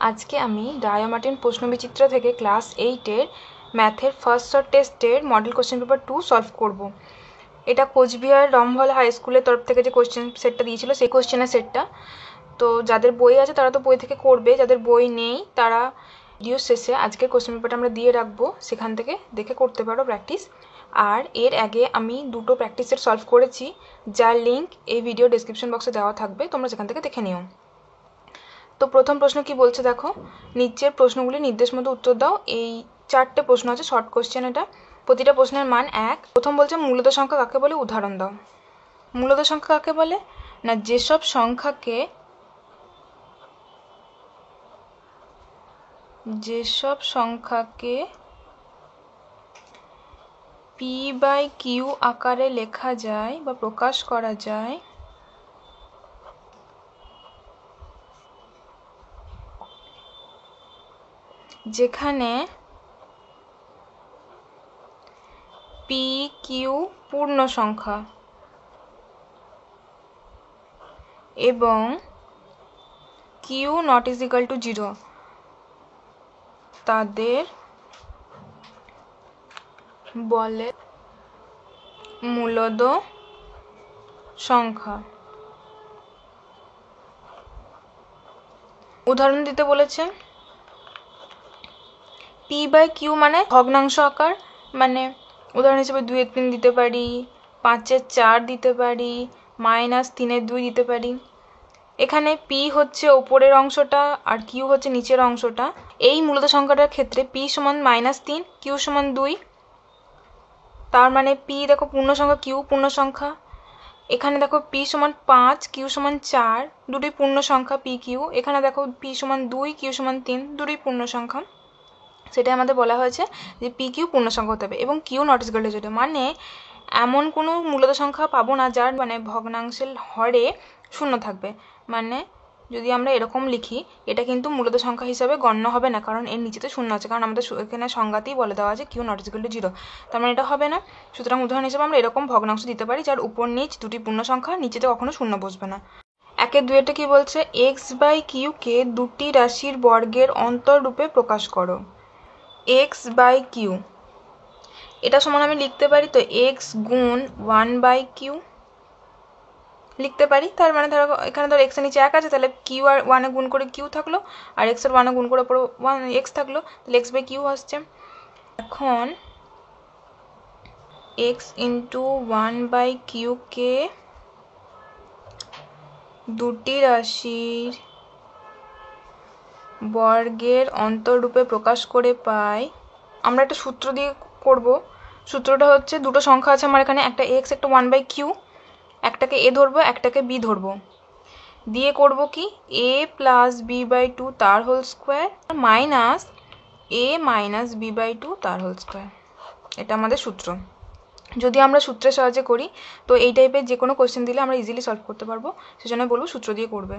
আজকে আমি ডায়োমার্টিন প্রশ্নবিচিত্র থেকে ক্লাস 8-এর ম্যাথের ফার্স্ট শর্ট টেস্টের মডেল কোশ্চেন পেপার 2 সলভ করব। এটা কোচবিহার রমভল হাই স্কুলের তরফ থেকে যে কোশ্চেন সেটটা দিয়েছিল সেই কোশ্চেনের সেটটা। তো যাদের বই আছে তারা তো বই থেকে করবে, যাদের বই নেই তারা ভিডিও শেষে আজকের কোশ্চেন পেপারটা আমরা দিয়ে রাখবো, সেখান থেকে দেখে করতে পারো প্র্যাকটিস। আর এর আগে আমি দুটো প্র্যাকটিস সেট সলভ করেছি, যার লিঙ্ক এই ভিডিও ডেসক্রিপশন বক্সে দেওয়া থাকবে, তোমরা সেখান থেকে দেখে নিও। তো প্রথম প্রশ্ন কি বলছে দেখো, নিচের প্রশ্নগুলি নির্দেশ মতো উত্তর দাও। এই 4টে প্রশ্ন আছে, শর্ট কোশ্চেন এটা। প্রতিটা প্রশ্নের মান 1। প্রথম বলছে মূলত সংখ্যা কাকে বলে, উদাহরণ দাও। মূলত সংখ্যা কাকে বলে না, যেসব সংখ্যাকে p/q আকারে লেখা যায় বা প্রকাশ করা যায় যেখানে p/q পূর্ণ সংখ্যা এবং q ≠ 0 তাদের বলে মূলদ সংখ্যা। উদাহরণ দিতে বলেছে। p/q মানে ভগ্নাংশ আকার, মানে উদাহরণ হিসেবে 2/3 দিতে পারি, 5/4 দিতে পারি, -3/2 দিতে পারি। এখানে p হচ্ছে ওপরের অংশটা আর q হচ্ছে নিচের অংশটা। এই মূলত সংখ্যাটার ক্ষেত্রে p সমান -3, q সমান 2। তার মানে p দেখো পূর্ণ সংখ্যা, q পূর্ণ সংখ্যা। এখানে দেখো p সমান 5, q সমান 4, দুটোই পূর্ণ সংখ্যা p/q। এখানে দেখো p সমান 2, q সমান 3, দুটোই পূর্ণ সংখ্যা। সেটাই আমাদের বলা হয়েছে যে p/q পূর্ণ সংখ্যা হতে হবে এবং q ≠ 0, মানে এমন কোনো মূলত সংখ্যা পাবো না যার মানে ভগ্নাংশের হরে শূন্য থাকবে। মানে যদি আমরা এরকম লিখি, এটা কিন্তু মূলত সংখ্যা হিসাবে গণ্য হবে না, কারণ এর নিচে তো শূন্য আছে, কারণ আমাদের এখানে সংজ্ঞাতেই বলে দেওয়া আছে q ≠ 0, তার মানে এটা হবে না। সুতরাং উদাহরণ হিসেবে আমরা এরকম ভগ্নাংশ দিতে পারি যার উপর নিচ দুটি পূর্ণ সংখ্যা, নিচেতে কখনো শূন্য বসবে না। 1-2 কি বলছে, x/q কে দুটি রাশির বর্গের অন্তর রূপে প্রকাশ করো। x/q এটা সমান আমি লিখতে পারি তো x গুণ 1/q লিখতে পারি। তার মানে ধরো এখানে ধরো x এর নিচে 1 আছে, তাহলে q আর 1 গুণ করে q থাকলো, আর x এর 1 গুণ করে পুরো 1x থাকলো, তাহলে x/q আসছে। এখন x × 1/q কে দুটি রাশির বর্গের অন্তররূপে প্রকাশ করে পাই। আমরা একটা সূত্র দিয়ে করব। সূত্রটা হচ্ছে, দুটো সংখ্যা আছে আমার এখানে, একটা x একটা 1/q, একটাকে a ধরবো একটাকে b ধরবো, দিয়ে করব কি a + b/2 তার whole square minus a - b/2 তার হোল স্কোয়ার। এটা আমাদের সূত্র। যদি আমরা সূত্রের সাহায্যে করি তো এই টাইপের যে কোনো কোশ্চেন দিলে আমরা ইজিলি সলভ করতে পারবো, সেজন্য বলবো সূত্র দিয়ে করবে।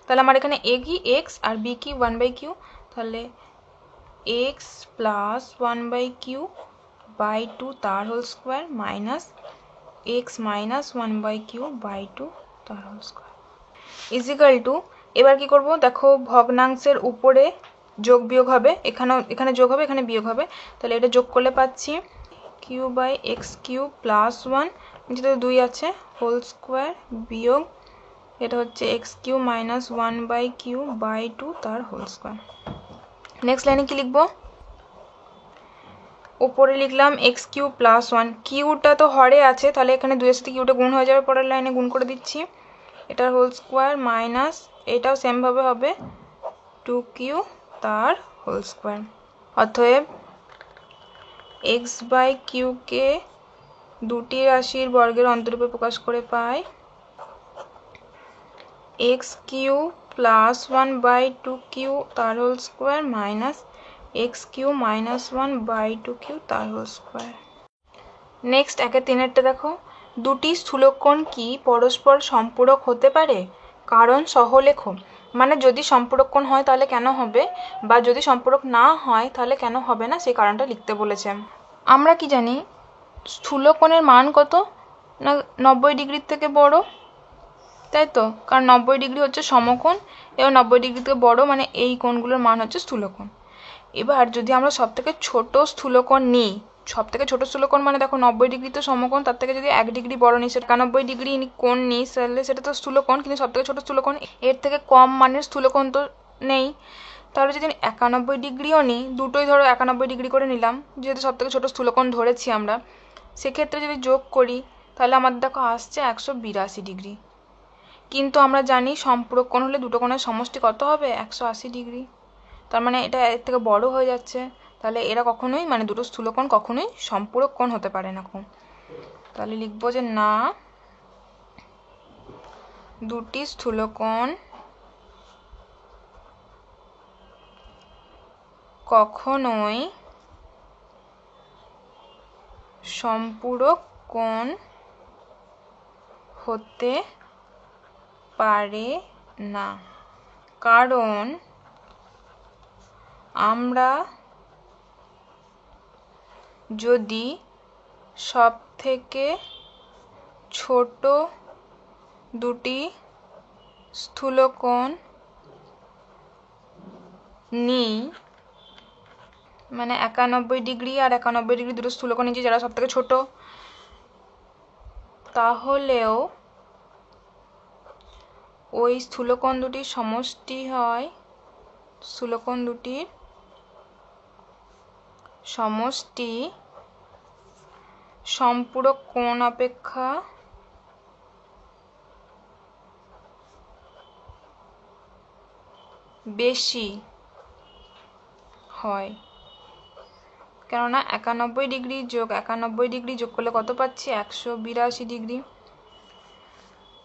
তাহলে আমার এখানে a কি x আর b কি 1/q, তাহলে x + 1/q/2 তার whole square minus x - 1/q/2 তার হোল স্কোয়ার ইজিক্যাল টু, এবার কি করব দেখো, ভগ্নাংশের উপরে যোগ বিয়োগ হবে, এখানে যোগ হবে এখানে বিয়োগ হবে, তাহলে এটা যোগ করলে পাচ্ছি q/x³ + 1, নিচে তো 2 আছে, হোল স্কোয়ার বিয়োগ এটা হচ্ছে x³ - 1/q/2 তার হোল স্কোয়ার। নেক্সট লাইনে কি লিখবো, উপরে লিখলাম x³ + 1, কিউটা তো হরে আছে, তাহলে এখানে 2 এর সাথে কিউটা গুণ হয়ে যাবে, পরের লাইনে গুণ করে দিচ্ছি, এটার হোল স্কোয়ার মাইনাস এটাও সেম ভাবে হবে 2q তার হোল স্কোয়ার। অতএব x/q কে দুটি রাশির বর্গের অন্তররূপে প্রকাশ করে পাই x³ + 1/2q তার whole square minus x³ - 1/2q তার হোল স্কোয়ার। নেক্সট 1-3 দেখো, দুটি স্থূলকোণ কি পরস্পর সম্পূরক হতে পারে, কারণ সহ লেখো। মানে যদি সম্পূরক কোণ হয় তাহলে কেন হবে, বা যদি সম্পূরক না হয় তাহলে কেন হবে না, সেই কারণটা লিখতে বলেছে। আমরা কি জানি স্থূলকোণের মান কত না 90 ডিগ্রির থেকে বড়, তাই তো, কারণ 90 ডিগ্রি হচ্ছে সমকোণ এবং 90 ডিগ্রি থেকে বড়, মানে এই কোণগুলোর মান হচ্ছে স্থূলকোণ। এবার যদি আমরা সব থেকে ছোট স্থূলকোণ নিই, সব থেকে ছোট স্থূলকোণ মানে দেখো 90 ডিগ্রি তো সমকোণ, তার থেকে যদি 1 ডিগ্রি বড় নিই, সেটা 91 ডিগ্রি কোণ নিই, তাহলে সেটা তো স্থূলকোণ, কিন্তু সব থেকে ছোট স্থূলকোণ, এর থেকে কম মানের স্থূলকোণ তো নেই। তাহলে যদি 91 ডিগ্রিও নিই, দুটোই ধরো 91 ডিগ্রি করে নিলাম, যেহেতু সব থেকে ছোট স্থূলকোণ ধরেছি আমরা, সেক্ষেত্রে যদি যোগ করি তাহলে আমাদের দেখো আসছে 182 ডিগ্রি। কিন্তু আমরা জানি সম্পূরক কোণ হলে দুটো কোণের সমষ্টি কত হবে? 180 ডিগ্রি। তার মানে এটা এর থেকে বড় হয়ে যাচ্ছে, তাহলে এরা কখনোই, মানে দুটো স্থূলকোণ কখনোই সম্পূরক কোণ হতে পারে না। তাহলে লিখবো যে না, দুটি স্থূলকোণ কখনোই সম্পূরক কোণ হতে পারে না, কারণ আমরা যদি সবথেকে ছোট দুটি স্থূলকোণ নিই, মানে 91 ডিগ্রি আর 91 ডিগ্রি দুটো স্থূলকোণ নিয়েছি যারা সব থেকে ছোট, তাহলেও ওই স্থূলকোণ দুটির সমষ্টি হয়, স্থূলকোণ দুটির সমষ্টি সম্পূরক কোণ অপেক্ষা বেশি হয়। কেননা 91 ডিগ্রি যোগ 91 ডিগ্রি যোগ করলে কত পাচ্ছি? 182 ডিগ্রি।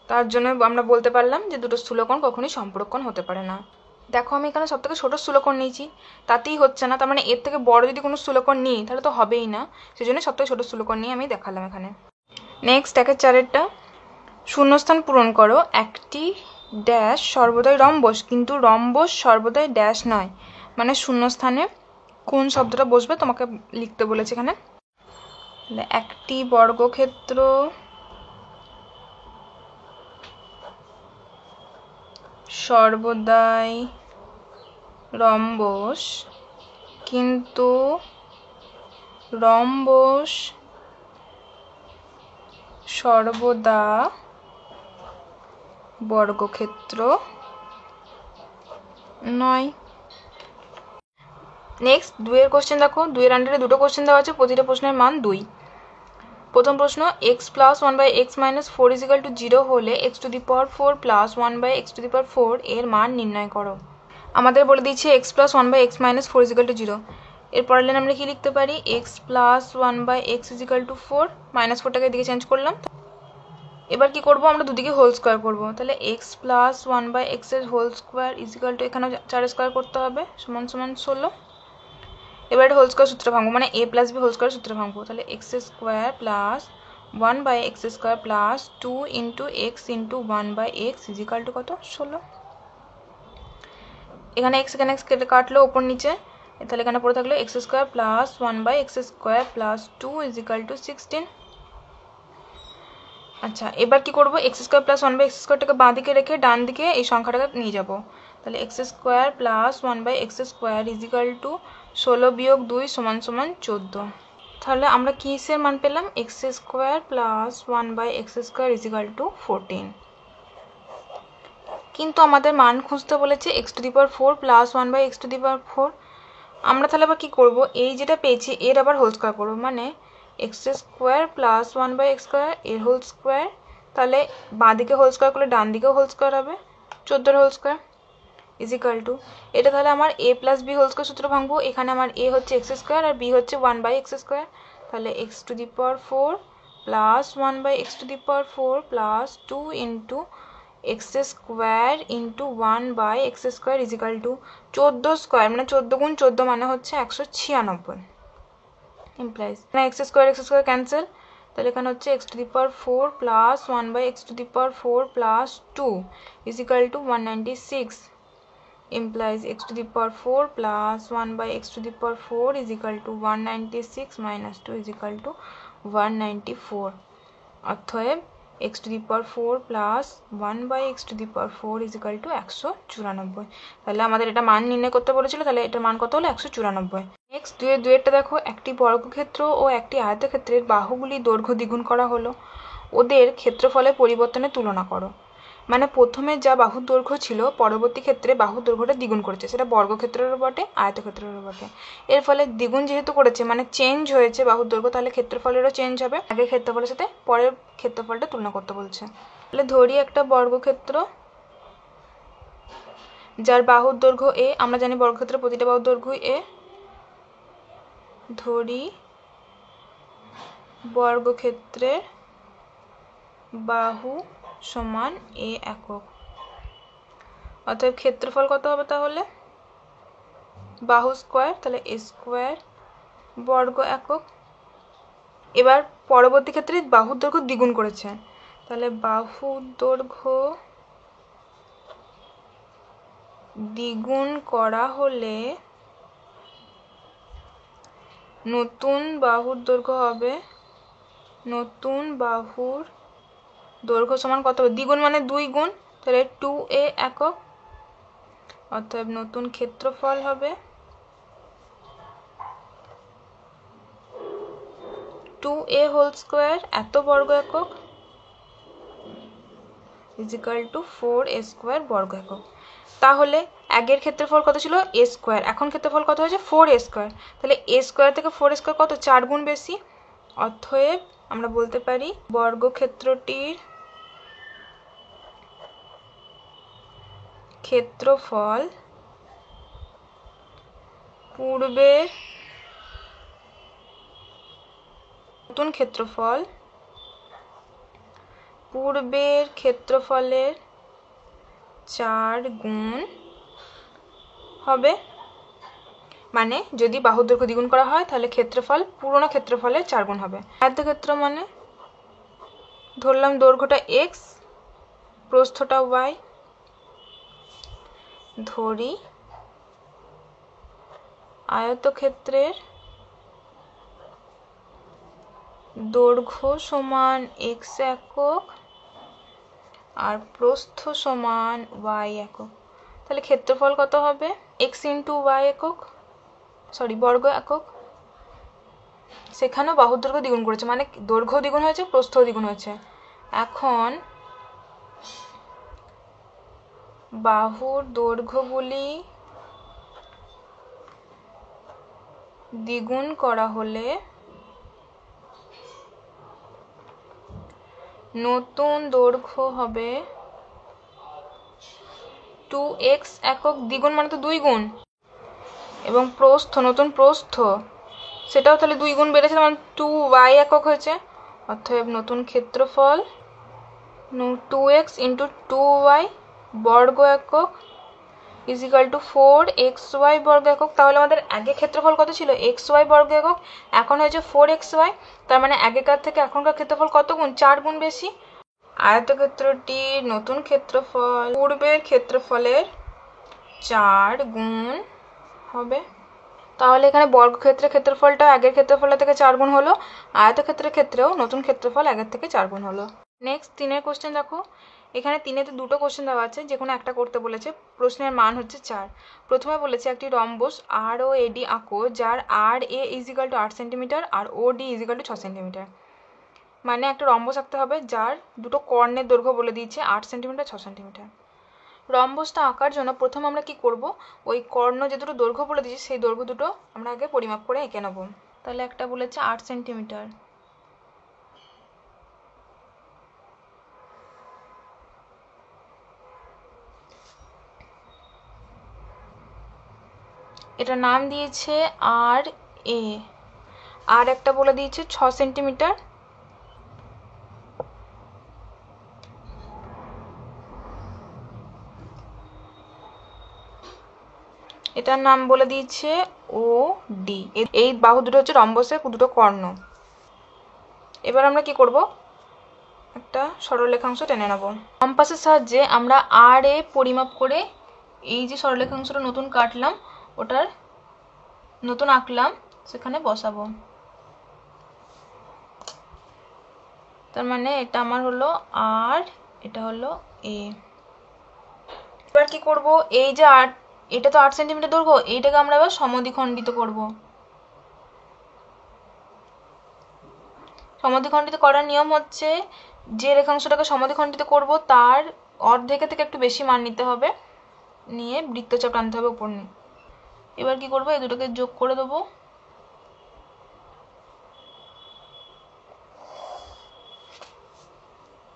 তার জন্য আমরা বলতে পারলাম যে দুটো স্থূলকোণ কখনোই সম্পূরক কোণ হতে পারে না। দেখো আমি এখানে সব থেকে ছোট স্থূলকোণ নিয়েছি, তাতেই হচ্ছে না, তার মানে এর থেকে বড় যদি কোনো স্থূলকোণ নিই তাহলে তো হবেই না, সেই জন্য সব থেকে ছোট স্থূলকোণ নিয়ে আমি দেখালাম এখানে। নেক্সট 1-4 শূন্যস্থান পূরণ করো। একটি ড্যাশ সর্বদাই রম্বস, কিন্তু রম্বস সর্বদাই ড্যাশ নয়, মানে শূন্যস্থানে কোন শব্দটা বসবে তোমাকে লিখতে বলেছে এখানে। একটি বর্গক্ষেত্র সর্বদাই রম্বস, কিন্তু রম্বস সর্বদা বর্গক্ষেত্র নয়। নেক্সট 2 কোশ্চেন দেখো, 2 আন্ডারে দুটো কোশ্চেন দেওয়া আছে, প্রতিটা প্রশ্নের মান 2। প্রথম প্রশ্ন, x + 1/x - 4 = 0 হলে x⁴ + 1/x⁴ এর মান নির্ণয় করো। আমাদের বলে দিচ্ছে x + 1/x - 4 = 0। এর পরের লাইনে আমরা কি লিখতে পারি? x + 1/x = 4, -4টাকে এদিকে চেঞ্জ করলাম। এবার কি করব? আমরা দুদিকে হোল স্কয়ার করব। তাহলে x + 1/x এর হোল স্কয়ার = এখানে 4 স্কয়ার করতে হবে, সমান 16। এবার এটা হোল স্কয়ার সূত্রে ভাঙবো, মানে a + b হোল স্কয়ার সূত্রে ভাঙবো। তাহলে x² + 1/x² + 2 × x × 1/x = কত? 16। এখানে x এখানে x কেটে কাটলো উপর নিচে, তাহলে এখানে পড়ে থাকলো x² + 1/x² + 2 = 16। আচ্ছা, এবার কি করব? x² + 1/x² টাকে বাঁ দিকে রেখে ডান দিকে এই সংখ্যাটাকে নিয়ে যাব। তাহলে x² + 1/x² = 16 - 2 = 14। তাহলে আমরা কিসের মান পেলাম? x² + 1/x² = 14। কিন্তু আমাদের মান খুঁজতে বলেছে x⁴ + 1/x⁴। আমরা তাহলে আবার কি করব? এই যেটা পেয়েছি এর আবার হোল স্কয়ার করব, মানে x² + 1/x² এর হোল স্কয়ার। তাহলে বাঁ দিকে হোল স্কয়ার করলে ডান দিকেও হোল স্কয়ার হবে, 14 এর হোল স্কয়ার = এটা। তাহলে আমার a + b হোল স্কয়ার সূত্র ভাঙবো। এখানে আমার a হচ্ছে x² আর b হচ্ছে 1/x²। তাহলে x⁴ + 1/x⁴ + 2 × x² × 1/x² = 14 square, মানে 14 × 14 মানে হচ্ছে 196। ইমপ্লাইজ না x² ক্যান্সেল, তাহলে এখানে হচ্ছে x⁴ + 1/x⁴ + 2 = 196। implies x⁴ + 1/x⁴ = 196 - 2 = 194। অতএব x⁴ plus 1/x⁴ is equal two 194। তাহলে আমাদের এটা মান নির্ণয় করতে বলেছিল, তাহলে এটার মান কত হলো 194। নেক্সট 2-2 দেখো, একটি বর্গক্ষেত্র ও একটি আয়তক্ষেত্রের বাহুগুলি দৈর্ঘ্য দ্বিগুণ করা হলো, ওদের ক্ষেত্রফলের পরিবর্তনের তুলনা করো। মানে প্রথমে যা বাহুর দৈর্ঘ্য ছিল পরবর্তী ক্ষেত্রে বাহুর দৈর্ঘ্যটা দ্বিগুণ করেছে, সেটা বর্গক্ষেত্রেরও বটে আয়তক্ষেত্রেরও বটে। এর ফলে দ্বিগুণ যেহেতু করেছে মানে চেঞ্জ হয়েছে বাহুর দৈর্ঘ্য, তাহলে ক্ষেত্রফলেরও চেঞ্জ হবে। আগের ক্ষেত্রফলের সাথে পরের ক্ষেত্রফলটা তুলনা করতে বলছে। তাহলে ধরি একটা বর্গক্ষেত্র যার বাহুর দৈর্ঘ্য a, আমরা জানি বর্গক্ষেত্রের প্রতিটা বাহুর দৈর্ঘ্য a। ধরি বর্গক্ষেত্রের বাহু সমান a একক, অতএব ক্ষেত্রফল কত হবে তাহলে বাহু স্কোয়ার, তাহলে a স্কোয়ার বর্গ একক। এবার পরবর্তী ক্ষেত্রে বাহুর দৈর্ঘ্য দ্বিগুণ করেছে, তাহলে বাহুর দৈর্ঘ্য দ্বিগুণ করা হলে নতুন বাহুর দৈর্ঘ্য হবে, নতুন বাহুর দৈর্ঘ্য সমান কত হবে, দ্বিগুণ মানে 2 গুণ, তাহলে 2a একক। অতএব নতুন ক্ষেত্রফল হবে 2a হোল স্কোয়ার এত বর্গ একক ইজিক্যাল টু 4a স্কোয়ার বর্গ একক। তাহলে আগের ক্ষেত্রফল কত ছিল a স্কোয়ার, এখন ক্ষেত্রফল কত হয়েছে 4a স্কোয়ার, তাহলে a স্কোয়ার থেকে 4a স্কোয়ার কত 4 গুণ বেশি। অতএব আমরা বলতে পারি বর্গক্ষেত্রটির ক্ষেত্রফল পূর্বের নতুন ক্ষেত্রফল পূর্বের ক্ষেত্রফলের 4 গুণ হবে। মানে যদি বাহুর দৈর্ঘ্য দ্বিগুণ করা হয় তাহলে ক্ষেত্রফল পুরনো ক্ষেত্রফলের 4 গুণ হবে। আয়তক্ষেত্র মানে ধরলাম দৈর্ঘ্যটা x, প্রস্থটা y। ধরি আয়তক্ষেত্রের দৈর্ঘ্য সমান x একক আর প্রস্থ সমান y একক, তাহলে ক্ষেত্রফল কত হবে x ইন্টু y একক, বর্গ একক। সেখানেও বাহুর দৈর্ঘ্য দ্বিগুণ করেছে, মানে দৈর্ঘ্য দ্বিগুণ হয়েছে প্রস্থ দ্বিগুণ হয়েছে। এখন বাহুর দৈর্ঘ্যগুলি দ্বিগুণ করা হলে নতুন দৈর্ঘ্য হবে 2x একক, দ্বিগুণ মানে তো 2 গুণ, এবং প্রস্থ নতুন প্রস্থ সেটাও তাহলে 2 গুণ বেড়েছে, মানে 2y একক হয়েছে। অতএব নতুন ক্ষেত্রফল 2x ইন্টু 2y বর্গ একক ইজিক্যাল টু 4xy বর্গ একক। তাহলে আমাদের আগে ক্ষেত্রফল কত ছিল xy বর্গ একক, এখন হয়েছে 4xy, তার মানে আগেকার থেকে এখনকার ক্ষেত্রফল কত গুণ 4 গুণ বেশি। আয়তক্ষেত্রটির নতুন ক্ষেত্রফল পূর্বের ক্ষেত্রফলের 4 গুণ হবে। তাহলে এখানে বর্গক্ষেত্রের ক্ষেত্রফলটা আগের ক্ষেত্রফলের থেকে 4 গুণ হলো, আয়তক্ষেত্রের ক্ষেত্রেও নতুন ক্ষেত্রফল আগের থেকে 4 গুণ হলো। নেক্সট 3-এর কোশ্চেন দেখো, এখানে 3-এতে দুটো কোশ্চেন দেওয়া আছে, যে কোনো একটা করতে বলেছে। প্রশ্নের মান হচ্ছে 4। প্রথমে বলেছে একটি রম্বস আর ও এডি আঁকো, যার আর এ ইজিক্যাল টু 8 সেন্টিমিটার আর ও ডি ইজিক্যাল টু 6 সেন্টিমিটার। মানে একটা রম্বস আঁকতে হবে যার দুটো কর্ণের দৈর্ঘ্য বলে দিয়েছে 8 সেন্টিমিটার 6 সেন্টিমিটার। রম্বসটা আঁকার জন্য প্রথম আমরা কি করব, ওই কর্ণ যে দুটো দৈর্ঘ্য বলে দিয়েছি সেই দৈর্ঘ্য দুটো আমরা আগে পরিমাপ করে এঁকে নেব। তাহলে একটা বলেছে 8 সেন্টিমিটার, এটা নাম দিয়েছে আর এ। আর একটা বলে দিয়েছে 6 সেন্টিমিটার, এটার নাম বলে দিয়েছে ও ডি। এই বাহু দুটো হচ্ছে রম্বসের দুটো কর্ণ। এবার আমরা কি করব, একটা সরলরেখাংশ টেনে নেব। কম্পাসের সাহায্যে আমরা আর এ পরিমাপ করে এই যে সরলরেখাংশটা নতুন কাটলাম ওটার নতুন আঁকলাম সেখানে বসাবো। তার মানে এটা আমার হলো আর, এটা হলো এ। এবার কি করব, এই যে 8, এটা তো 8 সেন্টিমিটার দৈর্ঘ্য, এইটাকে আমরা এবার সমদ্বিখণ্ডিত করব। সমদ্বিখণ্ডিত করার নিয়ম হচ্ছে, যে রেখাংশটাকে সমদ্বিখণ্ডিত করব তার অর্ধেকের থেকে একটু বেশি মান নিতে হবে, নিয়ে বৃত্তচাপ টানতে হবে উপর নিয়ে। এবার কি করব, এই দুটোকে যোগ করে দেবো।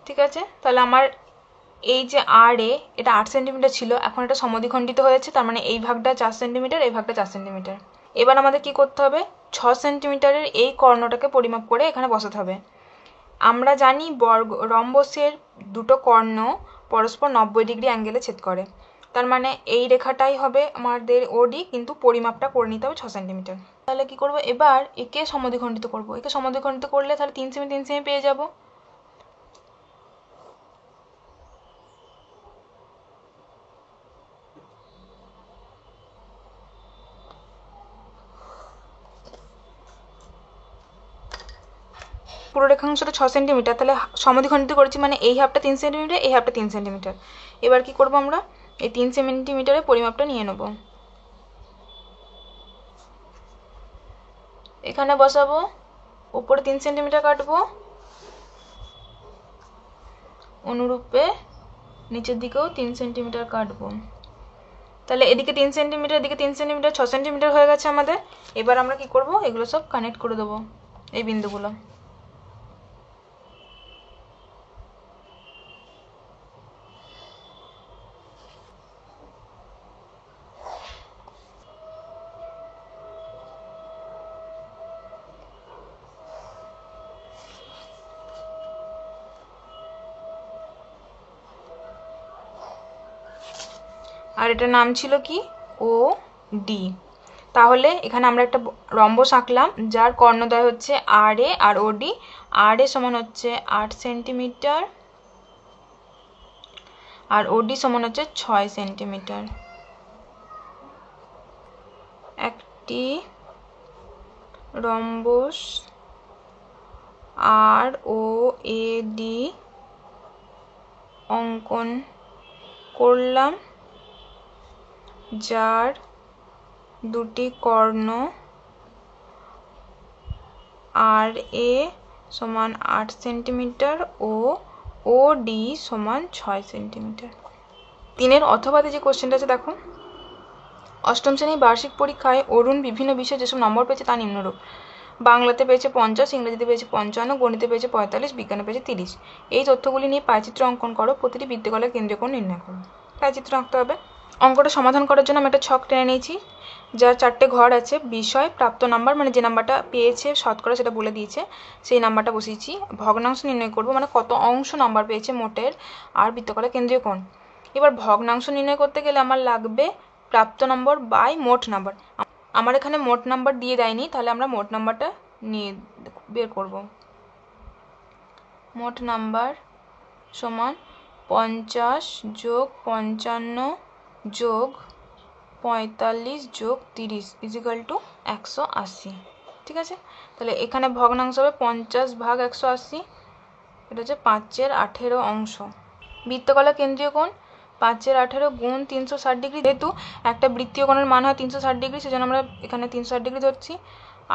ঠিক আছে, তাহলে আমার এই যে আর এ, এটা 8 সেন্টিমিটার ছিল, এখন এটা সমদ্বিখণ্ডিত হয়েছে, তার মানে এই ভাগটা 4 সেন্টিমিটার, এই ভাগটা 4 সেন্টিমিটার। এবার আমাদের কি করতে হবে, 6 সেন্টিমিটারের এই কর্ণটাকে পরিমাপ করে এখানে বসাতে হবে। আমরা জানি রম্বসের দুটো কর্ণ পরস্পর 90 ডিগ্রি অ্যাঙ্গেলে ছেদ করে, তার মানে এই রেখাটাই হবে আমাদের ওডি, কিন্তু পরিমাপটা করে নিতে হবে 6 সেন্টিমিটার। তাহলে কি করব, এবার একে সমদ্বিখণ্ডিত করব। একে সমদ্বিখণ্ডিত করলে তাহলে 3 সেমি 3 সেমি পেয়ে যাব। পুরো রেখাংশটা 6 সেন্টিমিটার, তাহলে সমদ্বিখণ্ডিত করেছি মানে এই হাফটা 3 সেন্টিমিটার, এই হাফটা 3 সেন্টিমিটার। এবার কি করব, আমরা এই 3 সেন্টিমিটারের পরিমাপটা নিয়ে নেব, এখানে বসাবো, উপরে 3 সেন্টিমিটার কাটবো, অনুরূপে নিচের দিকেও 3 সেন্টিমিটার কাটবো। তাহলে এদিকে 3 সেন্টিমিটার, এদিকে 3 সেন্টিমিটার, 6 সেন্টিমিটার হয়ে গেছে আমাদের। এবার আমরা কি করব, এগুলো সব কানেক্ট করে দেবো, এই বিন্দুগুলো। আর এটার নাম ছিল কি, ও ডি। তাহলে এখানে আমরা একটা রম্বস আঁকলাম যার কর্ণদ্বয় হচ্ছে আর এ আর ও ডি। আর এ সমান হচ্ছে 8 সেন্টিমিটার, আর ও ডি সমান হচ্ছে 6 সেন্টিমিটার। একটি rhombus R O A D অঙ্কন করলাম, যার দুটি কর্ণ আর এ সমান 8 সেন্টিমিটার ও ও ডি সমান 6 সেন্টিমিটার। 3-এর অথবাতে যে কোশ্চেনটা আছে দেখো, অষ্টম শ্রেণীর বার্ষিক পরীক্ষায় অরুণ বিভিন্ন বিষয়ে যেসব নম্বর পেয়েছে তা নিম্নরূপ: বাংলাতে পেয়েছে 50, ইংরেজিতে পেয়েছে 55, গণিতে পেয়েছে 45, বিজ্ঞানে পেয়েছে 30। এই তথ্যগুলি নিয়ে পায়চিত্র অঙ্কন করো, প্রতিটি বৃত্তকলার কেন্দ্রীয় কোণ নির্ণয় করো। পায়চিত্র আঁকতে হবে। অঙ্কটা সমাধান করার জন্য আমি একটা ছক টেনে নিয়েছি, যার 4টে ঘর আছে। বিষয়, প্রাপ্ত নাম্বার মানে যে নাম্বারটা পেয়েছে শতকরা সেটা বলে দিয়েছে, সেই নাম্বারটা বসিয়েছি। ভগ্নাংশ নির্ণয় করব মানে কত অংশ নাম্বার পেয়েছে মোটের, আর বৃত্তকলার কেন্দ্রীয় কোণ। এবার ভগ্নাংশ নির্ণয় করতে গেলে আমার লাগবে প্রাপ্ত নম্বর বাই মোট নাম্বার। আমার এখানে মোট নাম্বার দিয়ে দেয়নি, তাহলে আমরা মোট নাম্বারটা নিয়ে বের করব। মোট নাম্বার সমান 50 যোগ 55 যোগ 45 যোগ 30 ইজিক্যাল টু 180। ঠিক আছে, তাহলে এখানে ভগ্নাংশ হবে 50 ভাগ 180, এটা হচ্ছে 5/18 অংশ। বৃত্তকলা কেন্দ্রীয় কোণ 5/18 গুণ 360 ডিগ্রি। যেহেতু একটা বৃত্তীয় কোণের মান হয় 360 ডিগ্রি, সেজন্য আমরা এখানে 360 ডিগ্রি ধরছি।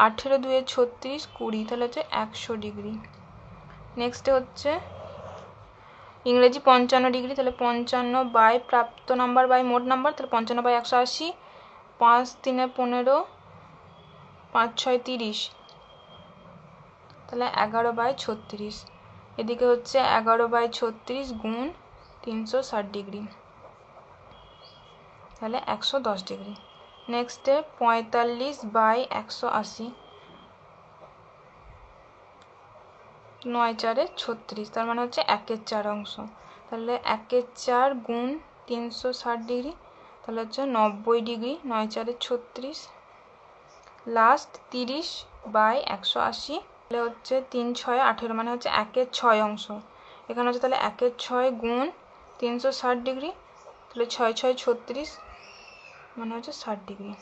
18 2 36 20, তাহলে হচ্ছে 100 ডিগ্রি। নেক্সটে হচ্ছে ইংরেজি 55 ডিগ্রি, তাহলে 55 বাই প্রাপ্ত নাম্বার বাই মোট নাম্বার, তাহলে 55 বাই 180, 5 3 15, 5 6 30, তাহলে 11 বাই 36। এদিকে হচ্ছে 11 বাই 36 গুণ 360 ডিগ্রি, তাহলে 110 ডিগ্রি। নেক্সটে 45 বাই 180, 9 4 36, তার মানে হচ্ছে 1/4 অংশ। তাহলে 1/4 গুণ 360 ডিগ্রি, তাহলে হচ্ছে 90 ডিগ্রি। 9 4 36, লাস্ট 30 বাই 180, তাহলে হচ্ছে 3 6 18, মানে হচ্ছে 1/6 অংশ। এখানে হচ্ছে তাহলে 1/6 গুণ 360 ডিগ্রি, তাহলে 6 6 36, মানে হচ্ছে 60 ডিগ্রি।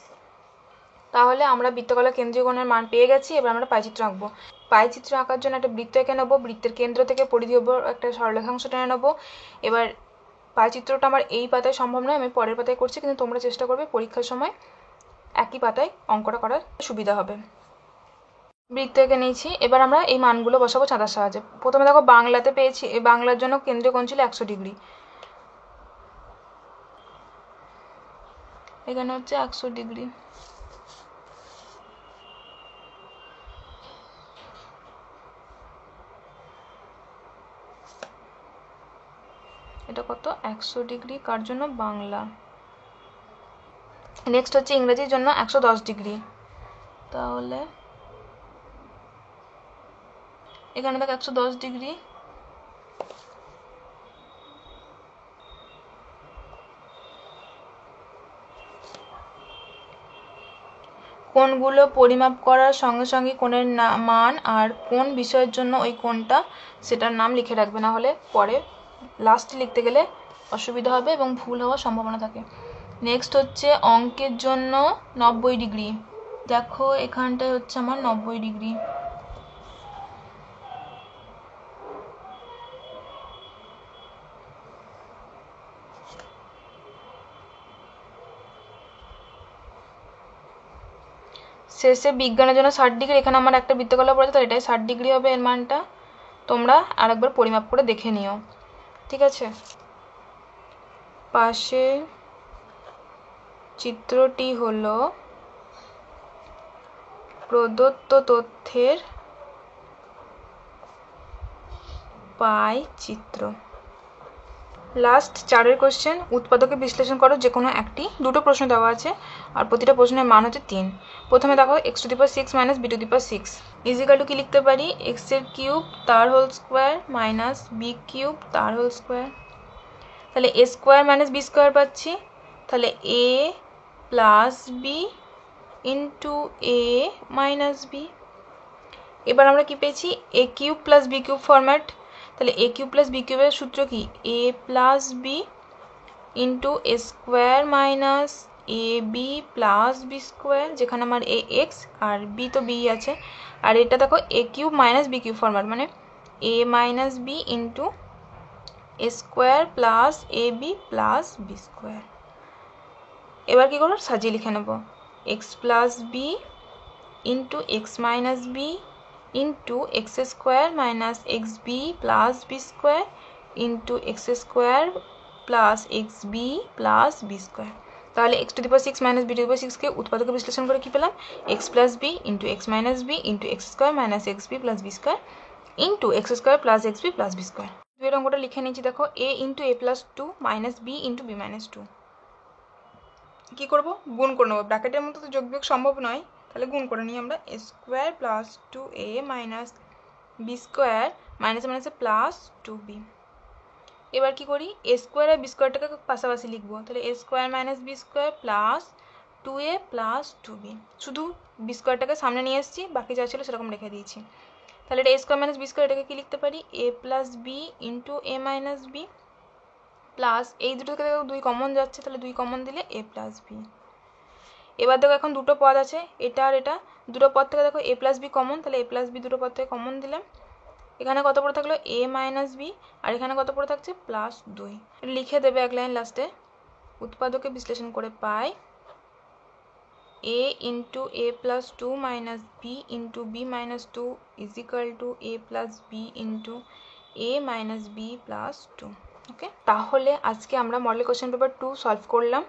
তাহলে আমরা বৃত্তকলা কেন্দ্রীয় কোণের মান পেয়ে গেছি। এবার আমরা পাইচিত্র আঁকবো। পাই চিত্র আঁকার জন্য একটা বৃত্ত এঁকে নেবো, বৃত্তের কেন্দ্র থেকে পরিধি অবধি একটা সরলরেখাংশ টেনে নেবো। এবার পাই চিত্রটা আমার এই পাতায় সম্ভব নয়, আমি পরের পাতায় করছি, কিন্তু তোমরা চেষ্টা করবে পরীক্ষার সময় একই পাতায় অঙ্কটা করার সুবিধা হবে। বৃত্ত এঁকে নিয়েছি, এবার আমরা এই মানগুলো বসাবো চাঁদার সাহায্যে। প্রথমে দেখো বাংলাতে পেয়েছি, এই বাংলার জন্য কেন্দ্রীয় কোণ ছিল 100 ডিগ্রি, এখানে হচ্ছে 100 ডিগ্রি। এটা কত? 100 ডিগ্রি, কার জন্য? বাংলা। নেক্সট হচ্ছে ইংরেজির জন্য 110 ডিগ্রি, তাহলে এখানে দেখ 110 ডিগ্রি। কোণগুলো পরিমাপ করার সঙ্গে সঙ্গে কোণের মান আর কোন বিষয়ের জন্য ওই কোণটা সেটার নাম লিখে রাখবে, না হলে পরে লাস্টে লিখতে গেলে অসুবিধা হবে এবং ভুল হওয়ার সম্ভাবনা থাকে। নেক্সট হচ্ছে অঙ্কের জন্য 90 ডিগ্রি, দেখো এখানটায় হচ্ছে আমার 90 ডিগ্রি। শেষে বিজ্ঞানের জন্য 60 ডিগ্রি, এখানে আমার একটা বৃত্তকলা পড়েছে, তো এটাই 60 ডিগ্রি হবে এর মানটা। তোমরা আরেকবার পরিমাপ করে দেখে নিও, ঠিক আছে। পাশে চিত্রটি হলো প্রদত্ত তথ্যের পাই চিত্র। লাস্ট 4 কোশ্চেন, উৎপাদকে বিশ্লেষণ করো যে কোনো একটি। দুটো প্রশ্ন দেওয়া আছে আর প্রতিটা প্রশ্নের মান হচ্ছে 3। প্রথমে দেখো x⁻6 - b⁻6 ইজিক্যাল টু কি লিখতে পারি? x এর কিউব তার whole square minus B cube তার হোল স্কোয়ার। তাহলে a square minus B square পাচ্ছি, তাহলে a plus B into A minus B. এবার আমরা কি পেয়েছি? a cube plus B cube format, তাহলে a কিউব প্লাস বি কিউবের সূত্র কি? a plus B into A square minus A B plus B square, যেখানে আমার এ এক্স আর বি তো বি আছে। আর এটা দেখো এ cube minus B cube format, মানে A minus B into A square plus A B plus B square. এবার কি করবো? সাজিয়ে লিখে নেব, X plus B into X minus B into X square minus X B plus B square into X square plus X B plus B square. তাহলে x⁻6 - b⁻6 কে উৎপাদকে বিশ্লেষণ করে কি পেলাম? X plus B into X minus B into X square minus X B plus B square into X square plus X B plus B square. দুইয়ের অঙ্কটা লিখে নিচ্ছি, দেখো a into a plus 2 minus B into B minus 2। কী করবো? গুণ করে নেবো, ব্র্যাকেটের মতো তো যোগ বিয়োগ সম্ভব নয়, তাহলে গুণ করে নিই আমরা। A square plus 2a minus B square মাইনাসে মাইনাসে প্লাস 2b। এবার কি করি? এ স্কোয়ার আর বি স্কোয়ারটাকে পাশাপাশি লিখবো, তাহলে A square minus B square plus 2a plus 2b। শুধু বি স্কোয়ারটাকে সামনে নিয়ে এসেছি, বাকি যা ছিল সেরকম রেখে দিয়েছি। তাহলে এটা এ স্কোয়ার মাইনাস বি স্কোয়ার, এটাকে কি লিখতে পারি? এ plus B into A minus B plus, এই দুটো থেকে দুই কমন যাচ্ছে, তাহলে 2 কমন দিলে এ প্লাস বি। এবার দেখো এখন দুটো পদ আছে, এটা আর এটা, দুটো পদ থেকে দেখো এ প্লাস বি কমন, তাহলে এ প্লাস বি দুটো পদ থেকে কমন দিলাম। এখানে কত পড়ে থাকলো? এ মাইনাস বি, আর এখানে কত পড়ে থাকছে? প্লাস 2। লিখে দেবে এক লাইন লাস্টে, উৎপাদকে বিশ্লেষণ করে পাই a into A plus 2 minus B into B minus 2 is equal to A plus B into A minus B plus 2। Okay, তাহলে আজকে আমরা মডেল কোশ্চেন পেপার 2 সলভ করলাম।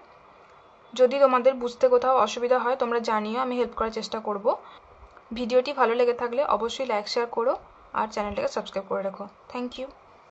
যদি তোমাদের বুঝতে কোথাও অসুবিধা হয় তোমরা জানিও, আমি হেল্প করার চেষ্টা করব। ভিডিওটি ভালো লেগে থাকলে অবশ্যই লাইক শেয়ার করো আর চ্যানেলটাকে সাবস্ক্রাইব করে রাখো। Thank you.